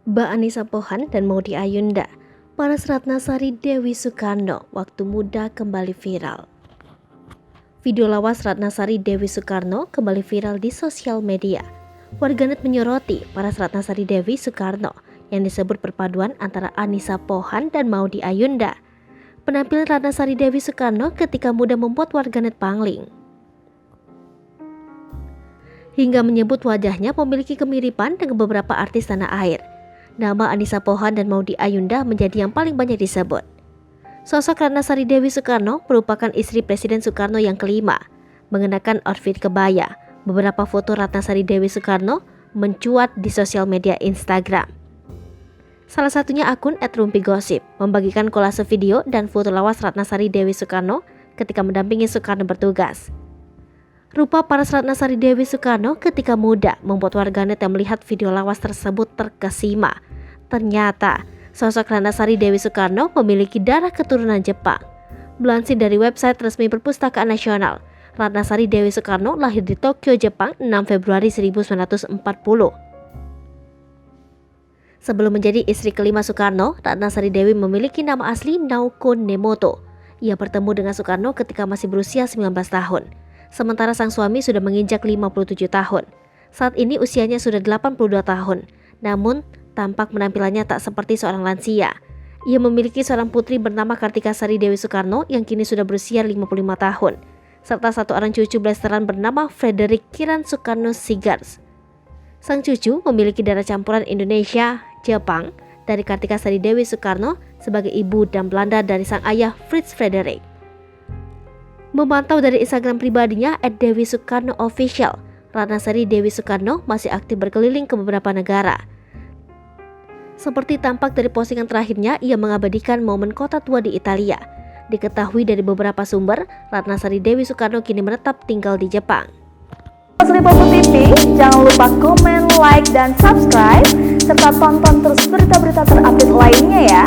Mbak Anissa Pohan dan Maudy Ayunda, Paras Ratna Sari Dewi Soekarno, waktu muda kembali viral. Video lawas Ratna Sari Dewi Soekarno kembali viral di sosial media. Warganet menyoroti Paras Ratna Sari Dewi Soekarno yang disebut perpaduan antara Anissa Pohan dan Maudy Ayunda. Penampilan Ratna Sari Dewi Soekarno ketika muda membuat warganet pangling, hingga menyebut wajahnya memiliki kemiripan dengan beberapa artis tanah air. Nama Anissa Pohan dan Maudy Ayunda menjadi yang paling banyak disebut. Sosok Ratna Sari Dewi Soekarno merupakan istri Presiden Soekarno yang kelima, mengenakan outfit kebaya. Beberapa foto Ratna Sari Dewi Soekarno mencuat di sosial media Instagram. Salah satunya akun @rumpigosip membagikan kolase video dan foto lawas Ratna Sari Dewi Soekarno ketika mendampingi Soekarno bertugas. Rupa Paras Ratna Sari Dewi Soekarno ketika muda membuat warganet yang melihat video lawas tersebut terkesima. Ternyata sosok Ratna Sari Dewi Soekarno memiliki darah keturunan Jepang. Melansir dari website resmi Perpustakaan Nasional, Ratna Sari Dewi Soekarno lahir di Tokyo, Jepang 6 Februari 1940. Sebelum menjadi istri kelima Soekarno, Ratna Sari Dewi memiliki nama asli Naoko Nemoto. Ia bertemu dengan Soekarno ketika masih berusia 19 tahun. Sementara sang suami sudah menginjak 57 tahun. Saat ini usianya sudah 82 tahun. Namun, tampak penampilannya tak seperti seorang lansia. Ia memiliki seorang putri bernama Kartika Sari Dewi Soekarno yang kini sudah berusia 55 tahun. Serta satu orang cucu blasteran bernama Frederick Kiran Soekarno Sigars. Sang cucu memiliki darah campuran Indonesia, Jepang dari Kartika Sari Dewi Soekarno sebagai ibu dan Belanda dari sang ayah Fritz Frederick. Memantau dari Instagram pribadinya @dewisoekarno_official, Ratna Sari Dewi Soekarno masih aktif berkeliling ke beberapa negara. Seperti tampak dari postingan terakhirnya, ia mengabadikan momen kota tua di Italia. Diketahui dari beberapa sumber, Ratna Sari Dewi Soekarno kini menetap tinggal di Jepang. Lipopo TV, jangan lupa komen, like, dan subscribe, serta tonton terus berita-berita terupdate lainnya ya.